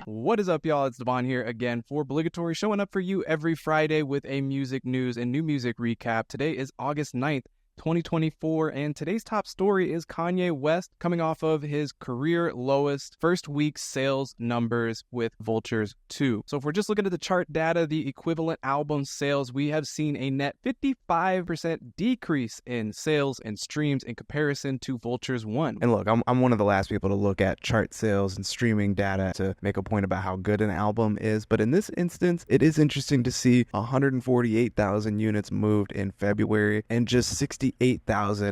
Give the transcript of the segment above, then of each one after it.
What is up, y'all? It's Devon here again for Obligatory, showing up for you every Friday with a music news and new music recap. Today is August 9th, 2024, and today's top story is Kanye West coming off of his career lowest first week sales numbers with Vultures 2. So if we're just looking at the chart data, the equivalent album sales, we have seen a net 55% decrease in sales and streams in comparison to Vultures 1. And look, I'm one of the last people to look at chart sales and streaming data to make a point about how good an album is, but in this instance, it is interesting to see 148,000 units moved in February and just 68,000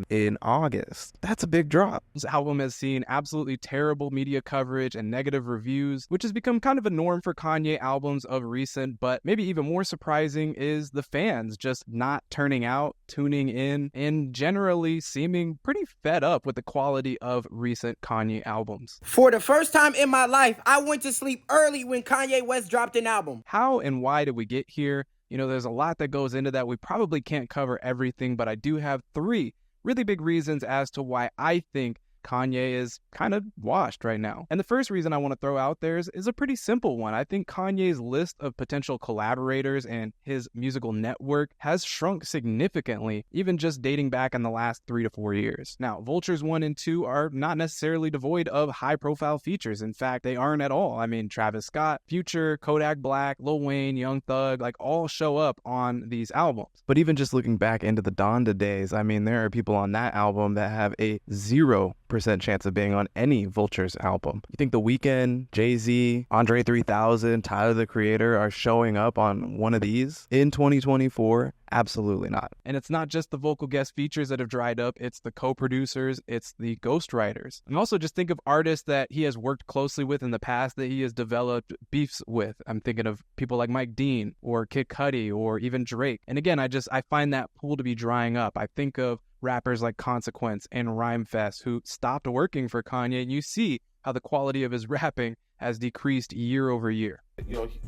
in August. That's a big drop. This album has seen absolutely terrible media coverage and negative reviews, which has become kind of a norm for Kanye albums of recent, but maybe even more surprising is the fans just not turning out, tuning in, and generally seeming pretty fed up with the quality of recent Kanye albums. For the first time in my life, I went to sleep early when Kanye West dropped an album. How and why did we get here? You know, there's a lot that goes into that. We probably can't cover everything, but I do have three really big reasons as to why I think Kanye is kind of washed right now. And the first reason I want to throw out there is a pretty simple one. I think Kanye's list of potential collaborators and his musical network has shrunk significantly, even just dating back in the last 3 to 4 years. Now, Vultures 1 and 2 are not necessarily devoid of high-profile features. In fact, they aren't at all. I mean, Travis Scott, Future, Kodak Black, Lil Wayne, Young Thug, like all show up on these albums. But even just looking back into the Donda days, I mean, there are people on that album that have a 0% chance of being on any Vultures album. You think The Weeknd, Jay-Z, Andre 3000, Tyler the Creator are showing up on one of these in 2024? Absolutely not. And it's not just the vocal guest features that have dried up, it's the co-producers, it's the ghostwriters. And also just think of artists that he has worked closely with in the past that he has developed beefs with. I'm thinking of people like Mike Dean or Kid Cudi or even Drake. And again, I find that pool to be drying up. I think of rappers like Consequence and Rhymefest who stopped working for Kanye, and you see how the quality of his rapping has decreased year over year.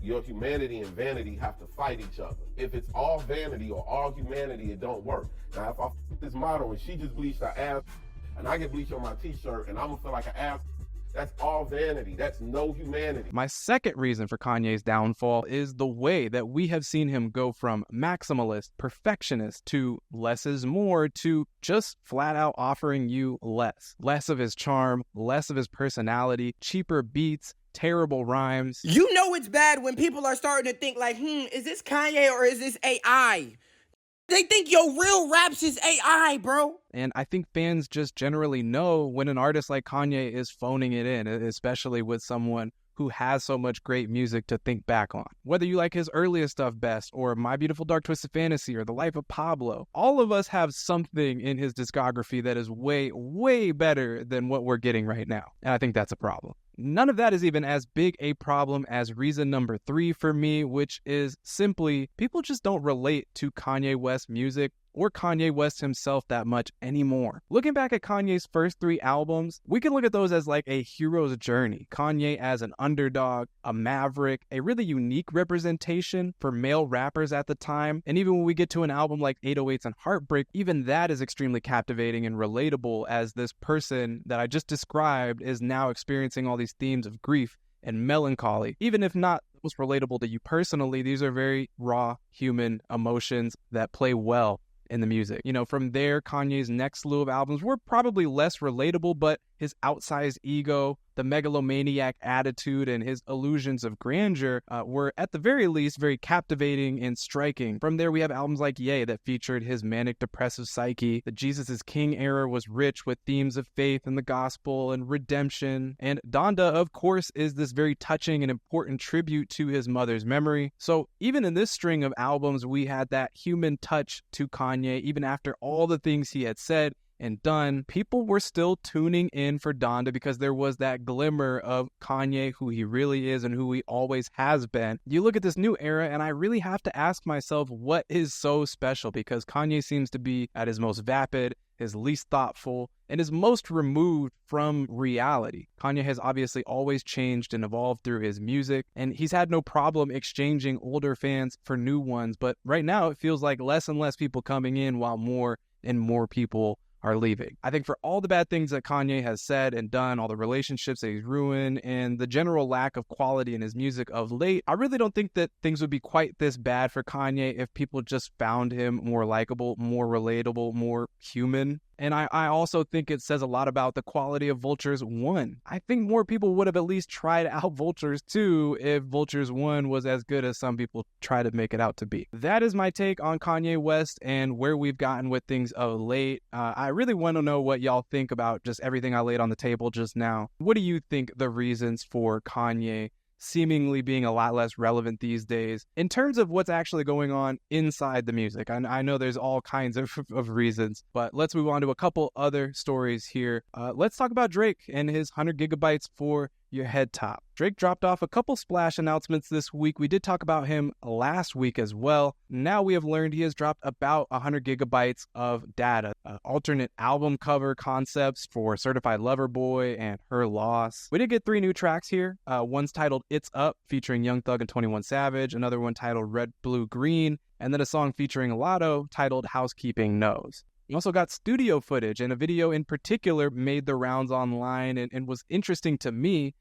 Your humanity and vanity have to fight each other. If it's all vanity or all humanity, it don't work. Now, if I this model and she just bleached her ass, and I get bleach on my t-shirt, and I'm gonna feel like an ass, that's all vanity. That's no humanity. My second reason for Kanye's downfall is the way that we have seen him go from maximalist, perfectionist, to less is more, to just flat out offering you less. Less of his charm, less of his personality, cheaper beats, terrible rhymes. You know it's bad when people are starting to think like, is this Kanye or is this AI? They think your real raps is AI, bro. And I think fans just generally know when an artist like Kanye is phoning it in, especially with someone who has so much great music to think back on. Whether you like his earliest stuff best, or My Beautiful Dark Twisted Fantasy, or The Life of Pablo, all of us have something in his discography that is way, way better than what we're getting right now. And I think that's a problem. None of that is even as big a problem as reason number 3 for me, which is simply people just don't relate to Kanye West music or Kanye West himself that much anymore. Looking back at Kanye's first 3 albums, we can look at those as like a hero's journey. Kanye as an underdog, a maverick, a really unique representation for male rappers at the time. And even when we get to an album like 808s and Heartbreak, even that is extremely captivating and relatable, as this person that I just described is now experiencing all these themes of grief and melancholy. Even if not most relatable to you personally, these are very raw human emotions that play well in the music. You know, from there, Kanye's next slew of albums were probably less relatable, but his outsized ego, the megalomaniac attitude, and his illusions of grandeur were at the very least very captivating and striking. From there, we have albums like Ye that featured his manic depressive psyche. The Jesus is King era was rich with themes of faith and the gospel and redemption. And Donda, of course, is this very touching and important tribute to his mother's memory. So even in this string of albums, we had that human touch to Kanye, even after all the things he had said and done. People were still tuning in for Donda because there was that glimmer of Kanye, who he really is and who he always has been. You look at this new era, and I really have to ask myself, what is so special? Because Kanye seems to be at his most vapid, his least thoughtful, and his most removed from reality. Kanye has obviously always changed and evolved through his music, and he's had no problem exchanging older fans for new ones. But right now, it feels like less and less people coming in while more and more people are leaving. I think for all the bad things that Kanye has said and done, all the relationships that he's ruined, and the general lack of quality in his music of late, I really don't think that things would be quite this bad for Kanye if people just found him more likable, more relatable, more human. And I also think it says a lot about the quality of Vultures 1. I think more people would have at least tried out Vultures 2 if Vultures 1 was as good as some people try to make it out to be. That is my take on Kanye West and where we've gotten with things of late. I really want to know what y'all think about just everything I laid on the table just now. What do you think the reasons for Kanye seemingly being a lot less relevant these days in terms of what's actually going on inside the music? I know there's all kinds of reasons, but let's move on to a couple other stories here. Let's talk about Drake and his 100 gigabytes for your head top. Drake dropped off a couple splash announcements this week. We did talk about him last week as well. Now we have learned he has dropped about 100 gigabytes of data, alternate album cover concepts for Certified Lover Boy and Her Loss. We did get 3 new tracks here. One's titled It's Up, featuring Young Thug and 21 Savage. Another one titled Red, Blue, Green. And then a song featuring Lotto titled Housekeeping Knows. We also got studio footage, and a video in particular made the rounds online and was interesting to me.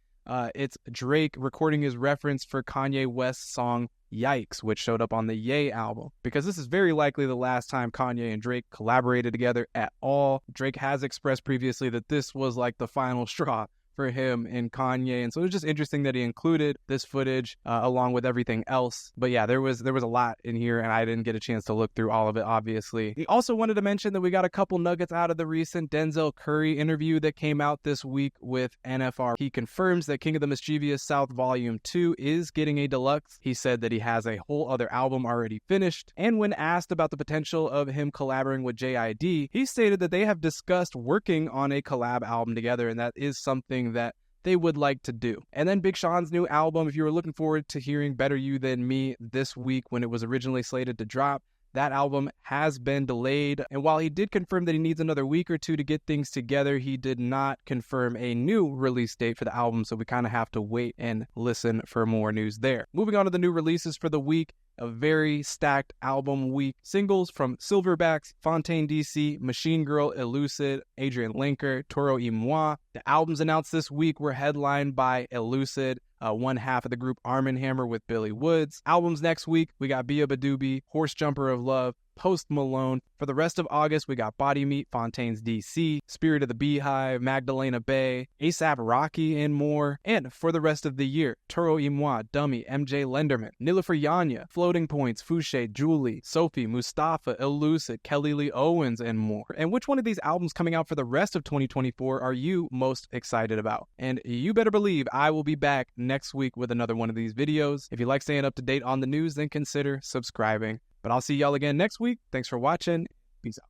It's Drake recording his reference for Kanye West's song Yikes, which showed up on the Ye album, because this is very likely the last time Kanye and Drake collaborated together at all. Drake has expressed previously that this was like the final straw for him and Kanye, and so it was just interesting that he included this footage along with everything else. But yeah, there was a lot in here, and I didn't get a chance to look through all of it, obviously. He also wanted to mention that we got a couple nuggets out of the recent Denzel Curry interview that came out this week with NFR. He confirms that King of the Mischievous South Volume 2 is getting a deluxe. He said that he has a whole other album already finished, and when asked about the potential of him collaborating with JID, he stated that they have discussed working on a collab album together, and that is something that they would like to do. And then Big Sean's new album, if you were looking forward to hearing Better You Than Me this week when it was originally slated to drop, that album has been delayed. And while he did confirm that he needs another week or two to get things together, he did not confirm a new release date for the album, so we kind of have to wait and listen for more news there. Moving on to the new releases for the week. A very stacked album week. Singles from Silverbacks, Fontaine DC, Machine Girl, Elucid, Adrian Linker, Toro y Moi. The albums announced this week were headlined by Elucid, one half of the group Arm & Hammer with Billy Woods. Albums next week, we got Bia Badoobie, Horse Jumper of Love, Post Malone. For the rest of August, we got Body Meat, Fontaine's DC, Spirit of the Beehive, Magdalena Bay, A$AP Rocky, and more. And for the rest of the year, Toro y Moi, Dummy, MJ Lenderman, Nilüfer Yanya, Floating Points, Fouché, Julie, Sophie, Mustafa, Elucid, Kelly Lee Owens, and more. And which one of these albums coming out for the rest of 2024 are you most excited about? And you better believe I will be back next week with another one of these videos. If you like staying up to date on the news, then consider subscribing. But I'll see y'all again next week. Thanks for watching. Peace out.